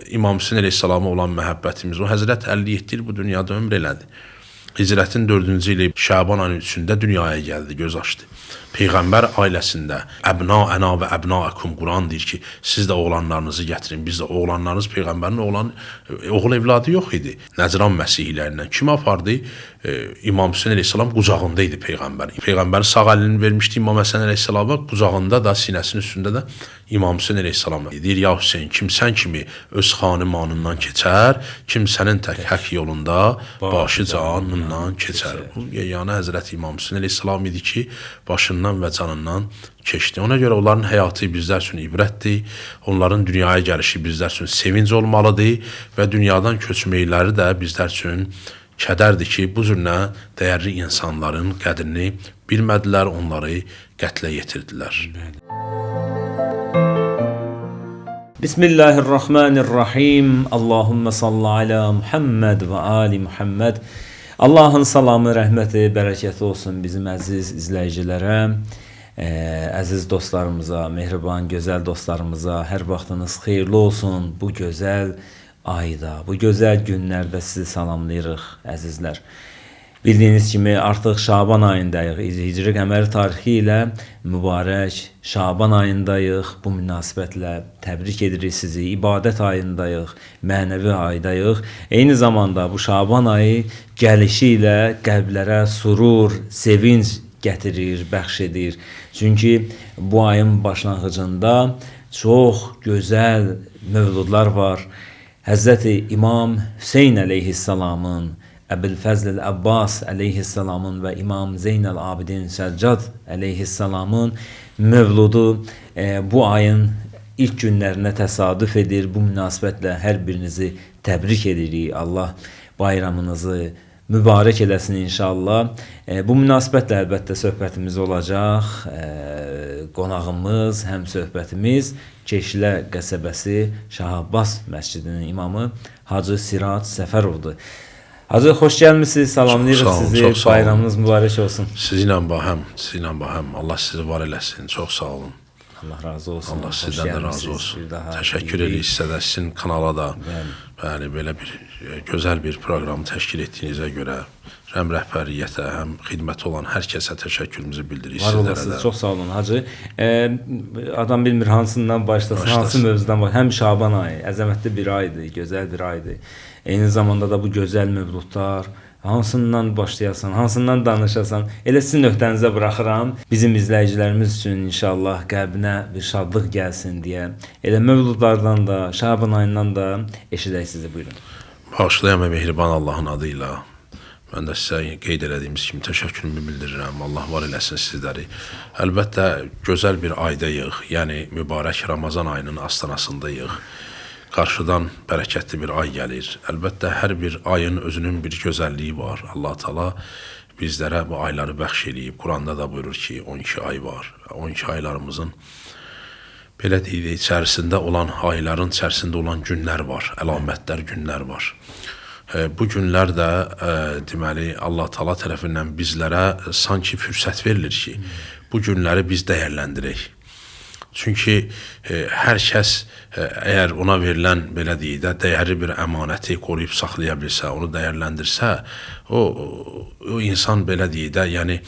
İmam Hüseyn əleyhissalama olan məhəbbətimiz. O Həzrət 57 il bu dünyada ömr elədi. Hicrətin 4-cü ili Şaban ayının 3-də dünyaya gəldi, göz açdı. Peyğəmbər ailəsində əbna-əna və əbna-əkum Quran deyir ki, siz də oğlanlarınızı gətirin. Biz də oğlanlarınız Peyğəmbərin oğul evladı yox idi. Nəcran məsihlərindən kim apardı? İmam Hüseyn əleyhissalam qucağında idi Peyğəmbər. Peyğəmbər sağ əlini vermişdi İmam Həsən əleyhissalama, qucağında da, sinəsinin üstündə də İmam Hüseyn əleyhissalam deyir, ya Hüseyn, kim sən kimi öz xanımanından keçər, kim sənin tək haqq yolunda başı canından keçər. Bu yeganə Həzrət İmam Hüseyn əleyhissalam idi ki, başından və canından keçdi. Ona görə onların həyatı bizlər üçün ibrətdir. Onların dünyaya gəlişi bizlər üçün sevinc olmalıdır və dünyadan köçməkləri də bizlər üçün kədərdir ki, bu cür dəyərli insanların qədrini bilmədilər, onları qətlə yetirdilər. Bismillahirrahmanirrahim. Allahümme salli ala Muhammed və ali Muhammed. Allahın salamı, rəhməti, bərəkəti olsun bizim əziz izləyicilərə, əziz dostlarımıza, mehriban, gözəl dostlarımıza. Hər vaxtınız xeyirli olsun bu gözəl ayda, bu gözəl günlərdə sizi salamlayırıq, əzizlər. Bildiyiniz kimi artıq Şaban ayındayıq. Hicri qəməri tarixi ilə mübarək Şaban ayındayıq. Bu münasibətlə təbrik edirik sizi. İbadət ayındayıq, mənəvi aydayıq. Eyni zamanda bu Şaban ayı gəlişi ilə qəlblərə surur, sevinc gətirir, bəxş edir. Çünki bu ayın başlanğıcında çox gözəl mövludlar var. Həzrəti İmam Hüseyn əleyhissalamın, Əbülfəzl Əbbas əleyhissalamın və İmam Zeynəl Abidin Səccad əleyhissalamın mövludu bu ayın ilk günlərinə təsadüf edir. Bu münasibətlə hər birinizi təbrik edirik. Allah bayramınızı mübarək eləsin inşallah. Bu münasibətlə əlbəttə söhbətimiz olacaq. Qonağımız, həm söhbətimiz Keşlə qəsəbəsi Şah Abbas məscidinin imamı Hacı Sirac Səfərovdur. Hacı, xoş gəlmişsiniz, salamlayırıq sizi, bayramınız mübarək olsun. Sizinlə bahəm, Allah sizi var eləsin, çox sağ olun. Allah razı olsun. Allah sizdən də razı olsun. Təşəkkür edirik sizə də, sizin kanala da belə bir gözəl bir proqram təşkil etdiyinizə görə həm rəhbəriyyətə, həm xidməti olan hər kəsə təşəkkürümüzü bildiririk sizlərə də. Var olasınız, çox sağ olun Hacı. Adam bilmir hansından başlasın, hansı mövzudan başlasın. Həm Şaban ayı, əzəmətli bir aydır, gözəl bir aydır. Eyni zamanda da bu gözəl mövludlar, hansından başlayasan, hansından danışasan, elə sizin nöqtənizə buraxıram. Bizim izləyicilərimiz üçün inşallah qəlbinə bir şadlıq gəlsin deyə. Elə mövludlardan da, Şaban ayından da eşidək sizi, buyurun. Bağışlayan və mehriban Allahın adıyla mən də sizə qeyd elədiyimiz kimi təşəkkürümü bildirirəm. Allah var eləsin sizləri. Əlbəttə, gözəl bir aydayıq, yəni mübarək Ramazan ayının astanasındayıq. Qarşıdan bərəkətli bir ay gəlir. Əlbəttə, hər bir ayın özünün bir gözəlliyi var. Allah Teala bizlərə bu ayları bəxş eləyib. Quranda da buyurur ki, 12 ay var. 12 aylarımızın belə deyil, içərisində olan ayların içərisində olan günlər var. Əlamətlər, günlər var. Bu günlər də deməli Allah Teala tərəfindən bizlərə sanki fürsət verilir ki, bu günləri biz dəyərləndirək. Çünki hər kəs əgər ona verilən belə deyək də dəyərli bir əmanəti qoruyub saxlaya bilsə, onu dəyərləndirsə, o insan belə deyək də, yəni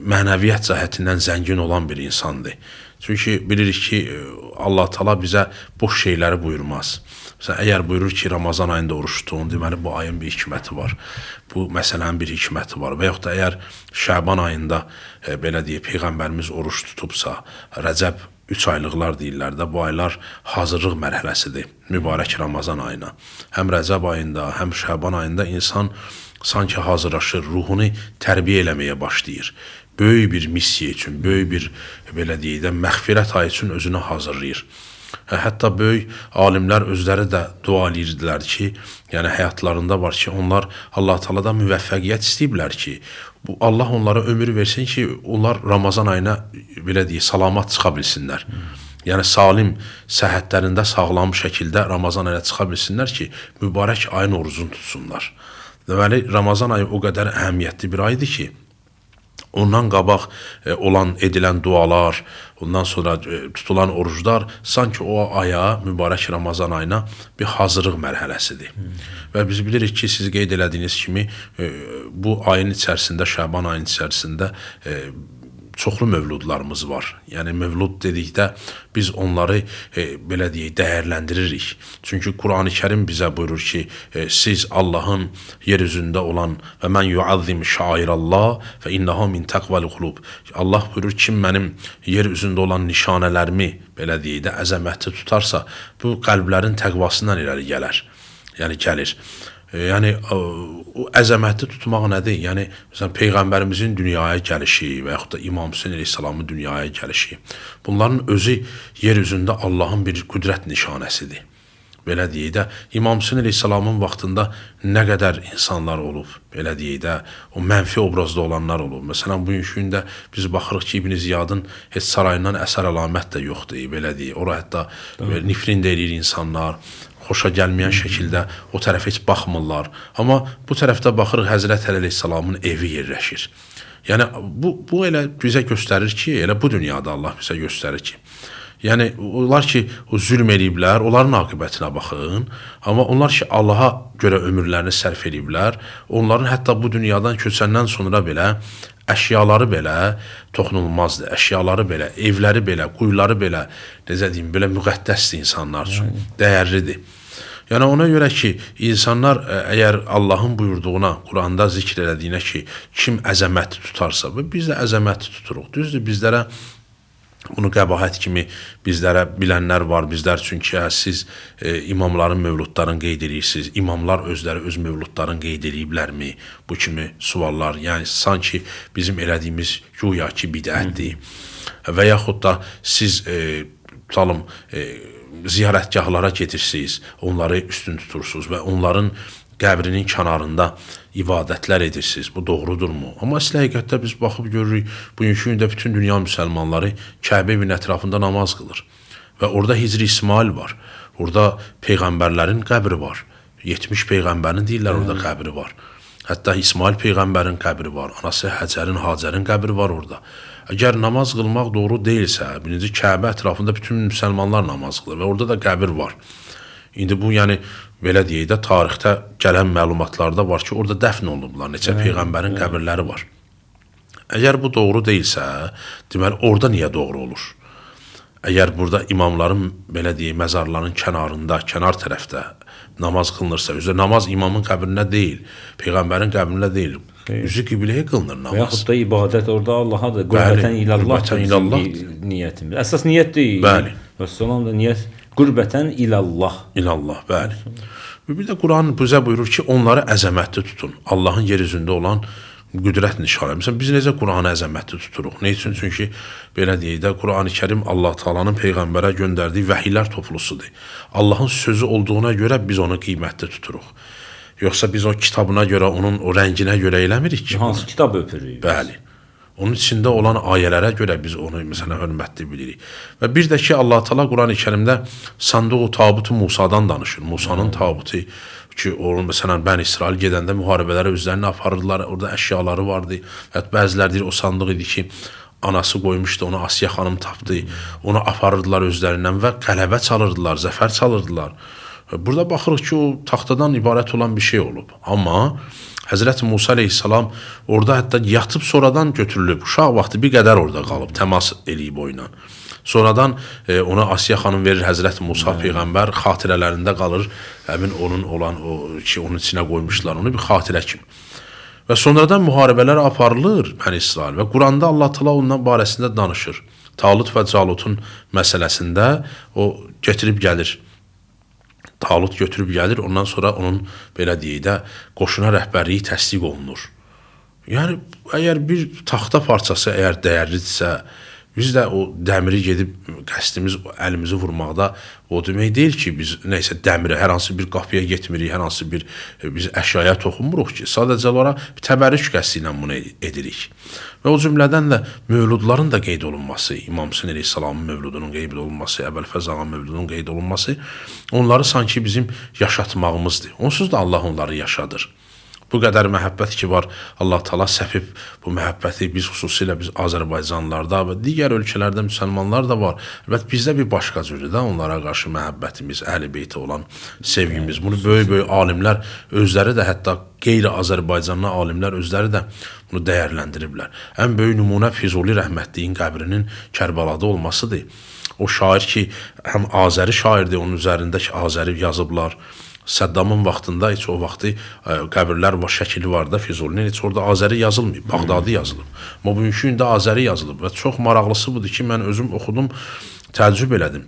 mənəviyyat cəhətindən zəngin olan bir insandır. Çünki bilirik ki, Allah Teala bizə boş şeyləri buyurmaz. Məsələn, əgər buyurur ki, Ramazan ayında oruç tutun, deməli bu ayın bir hikməti var. Bu məsələnin bir hikməti var. Və yaxud da əgər Şaban ayında belə deyək, Peyğəmbərimiz oruç tutubsa, Rəcəb 3 aylıqlar deyirlər də, bu aylar hazırlıq mərhələsidir mübarək Ramazan ayına. Həm Rəcəb ayında, həm Şaban ayında insan sanki hazırlaşır, ruhunu tərbiyə eləməyə başlayır. Böyük bir missiya üçün, böyük bir belə deyək də, məğfirət ayı üçün özünü hazırlayır. Hətta böyük alimlər özləri də dua edirdilər ki, yəni həyatlarında var ki, onlar Allah Teala'dan müvəffəqiyyət istəyiblər ki, Allah onlara ömür versin ki, onlar Ramazan ayına belə deyək, salamat çıxa bilsinlər. Yəni salim səhhətlərində sağlam şəkildə Ramazan ayına çıxa bilsinlər ki, mübarək ayın orucunu tutsunlar. Deməli, Ramazan ayı o qədər əhəmiyyətli bir aydır ki, ondan qabaq olan edilən dualar, ondan sonra tutulan oruclar sanki o aya, mübarək Ramazan ayına bir hazırlıq mərhələsidir. Və biz bilirik ki, siz qeyd elədiyiniz kimi bu ayın içərisində, Şaban ayının içərisində çoxlu mövludlarımız var. Yəni mövlud dedikdə biz onları belə deyək, dəyərləndiririk. Çünki Qurani-Kərim bizə buyurur ki, siz Allahın yer üzündə olan və mən yuazzim şairallah və innaha min taqval qulub. Allah buyurur ki, mənim yer üzündə olan nişanələrimi belə deyək də əzəmətli tutarsa, bu qəlblərin təqvasından irəli gələr. Yəni gəlir. Yəni o əzəmətli tutmaq nədir? Yəni məsələn peyğəmbərimizin dünyaya gəlişi və yaxud da İmam Hüseyn əleyhissalamın dünyaya gəlişi. Bunların özü yer üzündə Allahın bir qüdrət nişanəsidir. Belə deyək də İmam Hüseyn əleyhissalamın vaxtında nə qədər insanlar olub, belə deyək də o mənfi obrazda olanlar olub. Məsələn bugünkü gündə biz baxırıq ki, İbn Ziyadın heç sarayından əsər əlamət də yoxdur, belə deyək. Ora hətta nifrin də eləyir insanlar. Xoşa gəlməyən şəkildə o tərəfə heç baxmırlar. Amma bu tərəfdə baxırıq Həzrət Əli əleyhissalamın evi yerləşir. Yəni bu elə bizə göstərir ki, elə bu dünyada Allah bizə göstərir ki, yəni onlar ki, o zülm eləyiblər, onların aqibətinə baxın. Amma onlar ki, Allaha görə ömürlərini sərf eləyiblər, onların hətta bu dünyadan köçəndən sonra belə əşyaları belə toxunulmazdır. Əşyaları belə, evləri belə, quyuları belə, necə deyim, belə müqəddəsdir insanlar üçün, dəyərlidir. Yəni ona görə ki, insanlar əgər Allahın buyurduğuna, Quranda zikr elədiyinə ki, kim əzəmətli tutarsa, biz də əzəmətli tuturuq. Düzdür, bizlərə bunu qəbahət kimi bizlərə bilənlər var, bizlər çünki siz imamların mövludlarını qeyd edirsiniz, imamlar özləri öz mövludlarını qeyd ediblərmi? Bu kimi suallar, yəni sanki bizim elədiyimiz güya ki bidətdir. Və yaxud da siz tutalım, ziyarətgahlara gedirsiniz, onları üstün tutursunuz və onların qəbrinin kənarında ibadətlər edirsiniz. Bu doğrudurmu? Amma əsl həqiqətdə biz baxıb görürük, bugünkü gündə bütün dünya müsəlmanları Kəbə evinin ətrafında namaz qılır. Və orada Hicri İsmail var. Orada peyğəmbərlərin qəbri var. 70 peyğəmbərin deyirlər orada qəbri var. Hətta İsmail peyğəmbərin qəbri var. Anası Hacərin qəbri var orada. Əgər namaz qılmaq doğru deyilsə, birinci Kəbə ətrafında bütün müsəlmanlar namaz qılır və orada da qəbir var. İndi bu, yəni, belə deyək də, tarixdə gələn məlumatlarda var ki, orada dəfn olunublar, neçə peyğəmbərin qəbirləri var. Əgər bu doğru deyilsə, deməli, orada niyə doğru olur? Əgər burada imamların, belə deyək, məzarların kənarında, kənar tərəfdə namaz qılınırsa, üzrə namaz imamın qəbrində deyil, peyğəmbərin qəbrində deyil, üzü qibləyə qılınır namaz. Və yaxud da ibadət orada Allaha da, qürbətən ilallah niyyətimiz. Əsas niyyət deyil. Bəli. Vəssalam da niyyət qürbətən ilallah. İlallah, bəli. Bir də Quran bizə buyurur ki, onları əzəmətli tutun. Allahın yer üzündə olan qüdrət nişanə. Məsələn, biz necə Quranı əzəmətli tuturuq? Ne üçün? Çünki, belə deyək də, Qurani-Kərim Allah Taala'nın Peyğəmbərə göndərdiyi vəhiylər toplusudur. Allahın sözü olduğuna görə biz onu qiymətli tuturuq. Yoxsa biz o kitabına görə, onun o rənginə görə eləmirik ki. Hansı kitab öpürük? Bəli. Onun içində olan ayələrə görə biz onu məsələn hörmətli bilirik. Və bir də ki, Allah Taala Qurani-Kərimdə sandığı tabutu Musadan danışır. Musanın tabutu ki, onun məsələn Bəni İsrail gedəndə müharibələrə özlərini aparırdılar. Orada əşyaları vardı. Hətta bəziləri deyir o sandıq idi ki, anası qoymuşdu, onu Asiya xanım tapdı. Onu aparırdılar özlərindən və qələbə çalırdılar, zəfər çalırdılar. Burada baxırıq ki, o taxtadan ibarət olan bir şey olub. Amma Həzrəti Musa əleyhissalam orada hətta yatıb sonradan götürülüb. Uşaq vaxtı bir qədər orada qalıb, təmas eləyib o ilə. Sonradan ona Asiya xanım verir Həzrəti Musa peyğəmbər, xatirələrində qalır. Həmin onun olan o ki, onun içinə qoymuşlar, onu bir xatirə kimi. Və sonradan müharibələr aparılır Bəni İsrail və Quranda Allah Taala ondan barəsində danışır. Talut və Calutun məsələsində o gətirib gəlir. Talut götürüb gəlir, ondan sonra onun, belə deyək də, qoşuna rəhbərliyi təsdiq olunur. Yəni, əgər bir taxta parçası əgər dəyərlidirsə, biz də o dəmiri gedib qəsdimiz əlimizi vurmaqda o demək deyil ki, biz neysə dəmiri, hər hansı bir qapıya getmirik, hər hansı bir biz əşyaya toxunmuruq ki, sadəcə olaraq bir təbərrük qəsdi ilə bunu edirik. Və o cümlədən də mövludların da qeyd olunması, İmam Hüseyn əleyhissalamın mövludunun qeyd olunması, Əbəlfəz ağanın mövludunun qeyd olunması onları sanki bizim yaşatmağımızdır. Onsuz da Allah onları yaşadır. Bu qədər məhəbbət ki var, Allah Taala səpib bu məhəbbəti biz xüsusilə biz Azərbaycanlılarda və digər ölkələrdə müsəlmanlar da var. Əlbəttə bizdə bir başqa cürdür də onlara qarşı məhəbbətimiz, Əhl-i-Beytə olan sevgimiz. Bunu böyük alimlər özləri də, hətta qeyri-Azərbaycanlı alimlər özləri də bunu dəyərləndiriblər. Ən böyük nümunə Füzuli rəhmətliyin qəbrinin Kərbalada olmasıdır. O şair ki, həm Azəri şairdir, onun üzərindəki Azəri yazıblar. Səddamın vaxtında heç o vaxtı qəbirlər var, şəkili var da Füzulinin, heç orada Azəri yazılmayıb, Bağdadi yazılıb. Amma bugünkü gündə Azəri yazılıb və çox maraqlısı budur ki, mən özüm oxudum, təəccüb elədim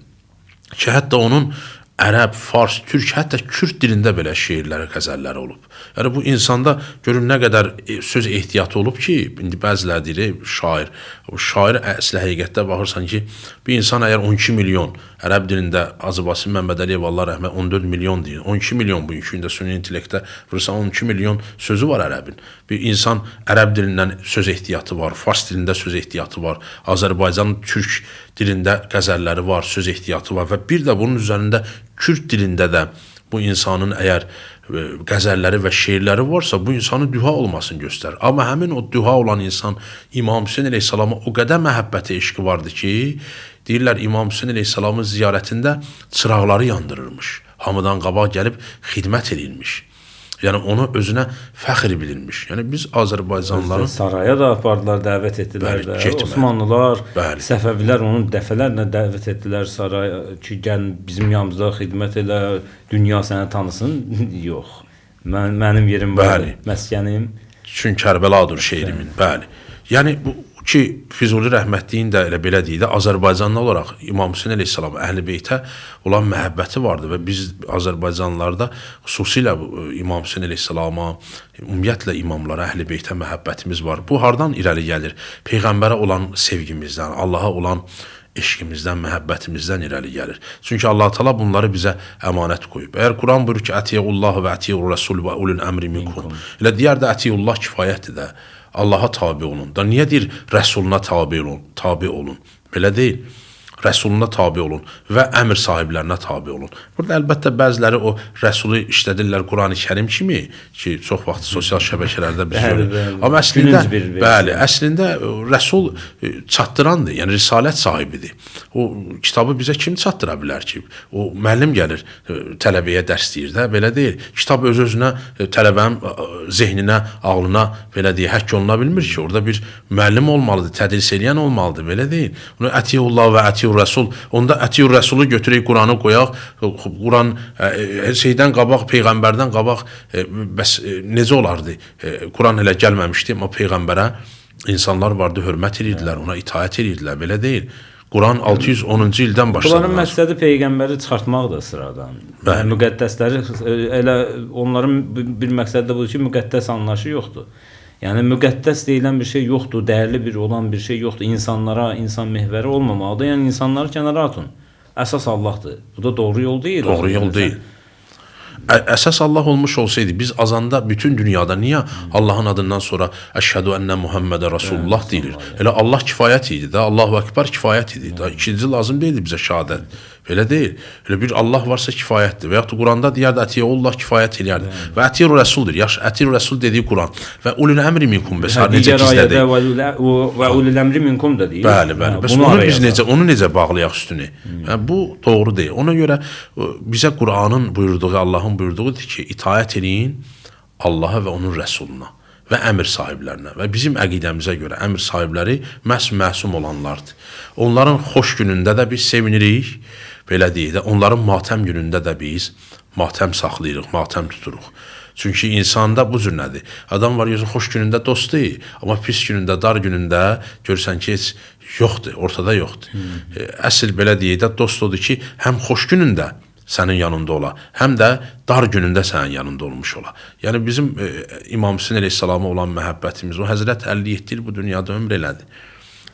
ki, hətta onun ərəb, fars, türk, hətta kürd dilində belə şeirləri, qəzəlləri olub. Yəni bu insanda görün nə qədər söz ehtiyatı olub ki, indi bəziləri deyir, şair. O şair əsli həqiqətdə baxırsan ki, bir insan əgər 12 milyon ərəb dilində Azərbaycan Məmməd Əliyev Allah rəhmət 14 milyon deyir. 12 milyon bugünkü gündə süni intellektdə vurursan 12 milyon sözü var ərəbin. Bir insan ərəb dilindən söz ehtiyatı var, fars dilində söz ehtiyatı var, Azərbaycan türk dilində qəzəlləri var, söz ehtiyatı var və bir də bunun üzərində kürd dilində də bu insanın əgər qəzəlləri və şeirləri varsa, bu insanın düha olmasını göstərir. Amma həmin o düha olan insan İmam Hüseyn əleyhissalama o qədər məhəbbəti, eşqi vardı ki, deyirlər İmam Hüseyn əleyhissalamın ziyarətində çıraqları yandırırmış. Hamıdan qabaq gəlib xidmət edilmiş. Yəni onu özünə fəxr bilirmiş. Yəni biz Azərbaycanlıların saraya da apardılar, dəvət etdilər bəli, də. getmə. Osmanlılar, Bəli. Səfəvilər onu dəfələrlə dəvət etdilər saraya ki, gəl bizim yanımızda xidmət elə, dünya səni tanısın. Yox. Mənim yerim var, məskənim. Çün Kərbəladır şeirimin. Bəli. Yəni bu ki Füzuli rəhmətliyin də elə belə deyil də Azərbaycanlı olaraq İmam Hüseyn əleyhissalam Əhl-i-Beytə olan məhəbbəti vardı və biz Azərbaycanlılarda xüsusilə İmam Hüseyn əleyhissalama, ümumiyyətlə imamlara, Əhl-i-Beytə məhəbbətimiz var. Bu hardan irəli gəlir? Peyğəmbərə olan sevgimizdən, Allaha olan eşqimizdən, məhəbbətimizdən irəli gəlir. Çünki Allah Taala bunları bizə əmanət qoyub. Əgər Quran buyurur ki, "Ətiyullah və ətiyur Rasul və ulul əmri minkum." Elə digər də ətiyullah kifayətdir də. Allaha tabi olun. Da niyə deyir Rəsuluna tabi olun? Belə deyil. Rəsuluna tabi olun və əmr sahiblərinə tabi olun. Burada əlbəttə bəziləri o Rəsulu işlədirlər Qurani Kərim kimi ki, çox vaxt sosial şəbəkələrdə biz görürük. Amma əslində bəli, əslində Rəsul çatdırandır, yəni risalət sahibidir. O kitabı bizə kim çatdıra bilər ki? O müəllim gəlir tələbəyə dərs deyir də, belə deyil. Kitab öz-özünə tələbənin zehninə, ağlına belə deyək, həkk oluna bilmir ki, orada bir müəllim olmalıdır, tədris edən olmalıdır, belə deyil. Onu Ətiyullah və Ətiyur Rəsul, onda Ətiyur Rəsulu götürək Quranı qoyaq, Quran şeydən qabaq, Peyğəmbərdən qabaq, bəs necə olardı? Quran hələ gəlməmişdi, amma Peyğəmbərə insanlar vardı, hörmət edirdilər, ona itaət edirdilər, belə deyil. Quran 610-cu ildən başladı. Bunların məqsədi Peyğəmbəri çıxartmaqdır sıradan. Yəni, müqəddəsləri, elə onların bir məqsədi də budur ki, müqəddəs anlayışı yoxdur. Yəni müqəddəs deyilən bir şey yoxdur, dəyərli bir olan bir şey yoxdur. İnsanlara, insan mehvəri olmamalıdır. Yəni insanları kənara atın. Əsas Allahdır. Bu da doğru yol deyil. Doğru yol deyil. Əsas Allah olmuş olsaydı biz azanda bütün dünyada niyə Allahın adından sonra əşhədü ennə Muhammedə Rasulullah deyilir? Elə Allah kifayət idi də, Allahu Ekber kifayət idi. Da ikinci lazım deyildi bizə şəhadət. Belə deyil. Elə bir Allah varsa kifayətdir. Və yaxud da Quranda deyərdi Ətiyullah kifayət eləyərdi. Və Ətiyur Rəsuldur. Yaxşı, Ətiyur Rəsul dediyi Quran. Və ulul əmri minkum bəs necə gizlədik? Və ulul əmri minkum da deyir. Bəli, bəli. Bəs onu necə bağlayaq üstünü? Bu doğru deyil. Ona görə bizə Quranın buyurduğu, Allahın buyurduğudur ki, itaət eləyin Allaha və onun Rəsuluna və əmr sahiblərinə. Və bizim əqidəmizə görə əmr sahibləri məhz məsum olanlardır. Onların xoş günündə də biz sevinirik, belə deyək də, onların matəm günündə də biz matəm saxlayırıq, matəm tuturuq. Çünki insanda bu cür nədir? Adam var, yoxsa xoş günündə dost deyil, amma pis günündə, dar günündə görürsən ki, heç yoxdur, ortada yoxdur. Əsl belə deyək də, dost odur ki, həm xoş günündə sənin yanında ola, həm də dar günündə sənin yanında olmuş ola. Yəni bizim İmam Hüseyn əleyhissalama olan məhəbbətimiz, o Həzrət 57 il bu dünyada ömr elədi.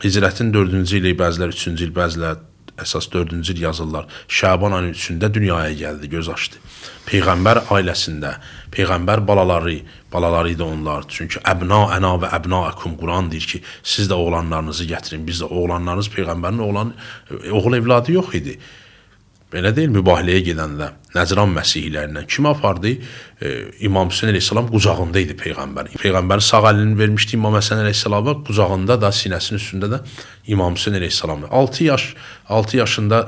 Hicrətin 4-cü ili, bəzilər 3-cü il, bəzilər əsas 4-cü il yazırlar. Şaban ayının 3-də dünyaya gəldi, göz açdı. Peyğəmbər ailəsində, Peyğəmbər balaları idi onlar. Çünki əbna və əbnaəkum Quran deyir ki, siz də oğlanlarınızı gətirin, biz də oğlanlarınız Peyğəmbərin oğul evladı yox idi. belə deyil, mübahiləyə gedəndə Nəcran məsihlərindən kim apardı? İmam Hüseyn əleyhissalam qucağında idi Peyğəmbərin. Peyğəmbərin sağ əlini vermişdi İmam Həsən əleyhissalama, qucağında da, sinəsinin üstündə də İmam Hüseyn əleyhissalam. 6 yaşında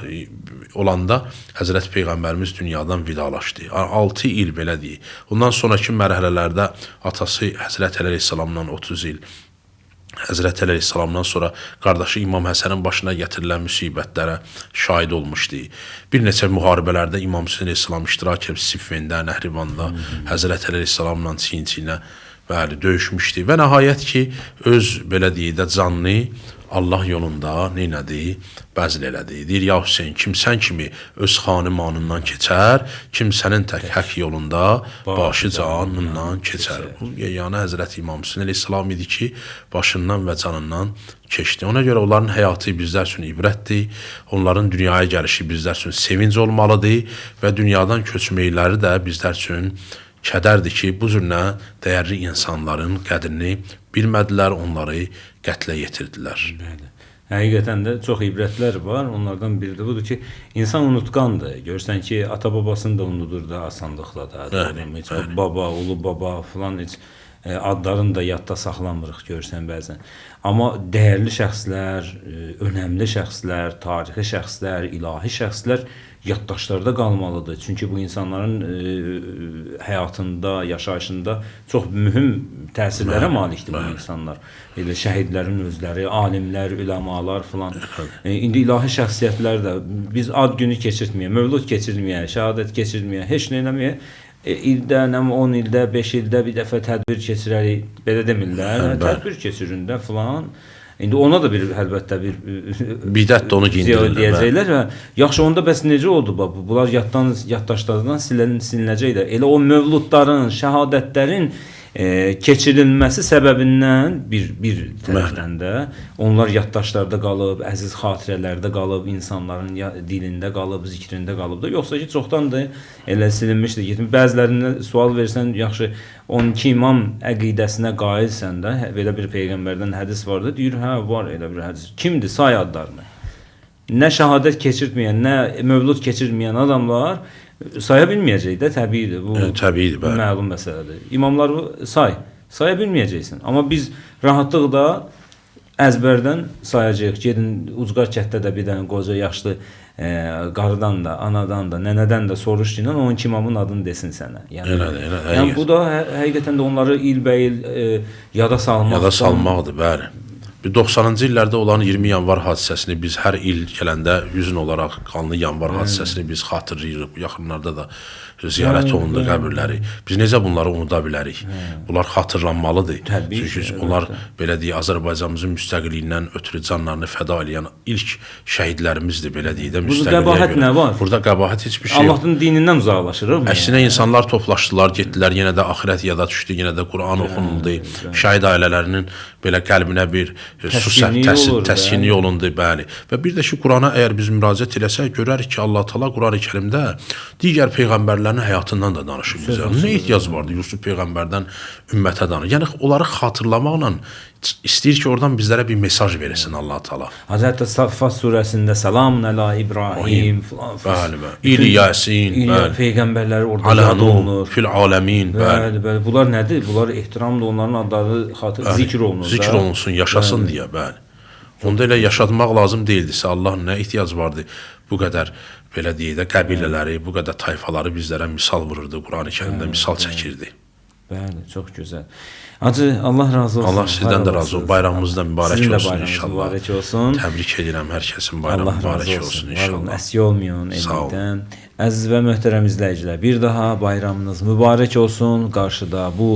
olanda Həzrət Peyğəmbərimiz dünyadan vidalaşdı. 6 il belə deyil. Ondan sonraki mərhələlərdə atası Həzrət Əli əleyhissalamdan 30 il, Həzrət Əli əleyhissalamdan sonra qardaşı İmam Həsənin başına gətirilən müsibətlərə şahid olmuşdu. Bir neçə müharibələrdə İmam Hüseyn əleyhissalam iştirak edib Siffində, Nəhrivanda, Həzrət Əli əleyhissalamla çiyin-çiyinə döyüşmüşdü. Və nəhayət ki, öz belə deyək də canını Allah yolunda neynədi? Bəzl elədi. Deyir, ya Hüseyin, kim sən kimi öz xanımanından keçər, kim sənin tək haqq yolunda başı canından keçər. Bu yeganə Həzrət İmam Hüseyin əleyhissalam idi ki, başından və canından keçdi. Ona görə onların həyatı bizlər üçün ibrətdir. Onların dünyaya gəlişi bizlər üçün sevinc olmalıdır və dünyadan köçməkləri də bizlər üçün kədərdir ki, bu cürlə dəyərli insanların qədrini bilmədilər, onları qətlə yetirdilər. Həqiqətən də çox ibrətlər var. Onlardan biri də budur ki, insan unutqandır. Görsən ki, ata-babasını da unudur da asanlıqla da. Heç baba, ulu baba falan heç adlarını da yadda saxlamırıq görsən bəzən. Amma dəyərli şəxslər, önəmli şəxslər, tarixi şəxslər, ilahi şəxslər yaddaşlarda qalmalıdır. Çünki bu insanların həyatında, yaşayışında çox mühüm təsirlərə malikdir bu insanlar. Elə şəhidlərin özləri, alimlər, üləmalar filan. İndi ilahi şəxsiyyətlər də biz ad günü keçirtməyək, mövlud keçirtməyək, şəhadət keçirtməyək, heç nə eləməyək. İldə, 10 ildə, 5 ildə bir dəfə tədbir keçirərik, belə demirlər. Tədbir keçirin də filan. İndi ona da bir əlbəttə bir bidət də onu deyəcəklər və yaxşı onda bəs necə oldu bax bunlar yaddaşlardan silinəcək də elə o mövludların, şəhadətlərin keçirilməsi səbəbindən bir tərəfdən də onlar yaddaşlarda qalıb, əziz xatirələrdə qalıb, insanların dilində qalıb, zikrində qalıb da. Yoxsa ki, çoxdandır elə silinmişdir. Bəzilərinə sual versən, yaxşı 12 imam əqidəsinə qailsən də, belə bir peyğəmbərdən hədis var da, deyir, hə, var elə bir hədis. Kimdir? Say adlarını. Nə şəhadət keçirtməyən, nə mövlud keçirməyən adamlar saya bilməyəcək də, təbiidir. Bu təbiidir, məlum məsələdir. İmamları saya bilməyəcəksin. Amma biz rahatlıqla əzbərdən sayacağıq. Gedin Ucqar kənddə bir dənə qoca yaşlı qarıdan da, anadan da, nənədən də soruşduğun 12 imamın adını desin sənə. Yəni bu da həqiqətən də onları ilbəil yada salmaqdır, bəli. 90-cı illərdə olan 20 yanvar hadisəsini biz hər il gələndə yüzün olaraq qanlı yanvar hadisəsini biz xatırlayırıq. Yaxınlarda da ziyarət olundu qəbirləri. Biz necə bunları unuda bilərik? Bunlar xatırlanmalıdır. Çünki onlar belə deyək, Azərbaycanımızın müstəqilliyindən ötürü canlarını fəda edən ilk şəhidlərimizdir, belə deyək də. Burada qəbahət nə var? Burada qəbahət heç bir şey yox. Allahın dinindən uzaqlaşırıq. Əksinə insanlar toplaşdılar, getdilər, yenə də axirət yada düşdü, yenə də Quran oxunuldu. Şəhid ailələrinin belə qəlbinə bir təskini olundu, bəli. Və bir də ki, Qurana əgər biz müraciət eləsək, görərik ki, Allah Taala Qurani-Kərimdə digər peyğəmbərlərin həyatından da danışır bizə. Nə ehtiyac vardı Yusuf peyğəmbərdən ümmətə danışır? Yəni onları xatırlamaqla istəyir ki, oradan bizlərə bir mesaj verilsin Allah Taala. Həzrət Saffat surəsində Salamun əla İbrahim, bəli, İlyasin, bəli, peyğəmbərləri orada yad olunur. Fil aləmin, bəli. Bunlar nədir? Bunlar ehtiramla onların adları zikr olunur. Zikr olunsun, yaşasın deyə, bəli. Onda elə yaşatmaq lazım deyildisə, Allah nə ehtiyac vardı bu qədər belə deyək də qəbilələri, bu qədər tayfaları bizlərə misal vururdu, Qurani-Kərimdə misal çəkirdi. Bəli, çox gözəl. Hacı, Allah razı olsun. Allah sizdən də razı olsun. Bayramınız da mübarək olsun inşallah. Mübarək olsun. Təbrik edirəm hər kəsin bayramı mübarək olsun inşallah. Əski olmayın eləkdən. Əziz və möhtərəm izləyicilər, bir daha bayramınız mübarək olsun. Qarşıda bu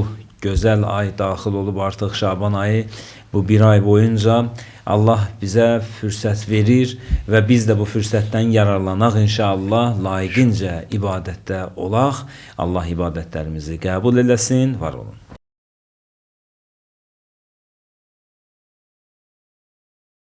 gözəl ay daxil olub artıq Şaban ayı. Bu bir ay boyunca Allah bizə fürsət verir və biz də bu fürsətdən yararlanaq inşallah, layiqincə ibadətdə olaq. Allah ibadətlərimizi qəbul eləsin, var olun.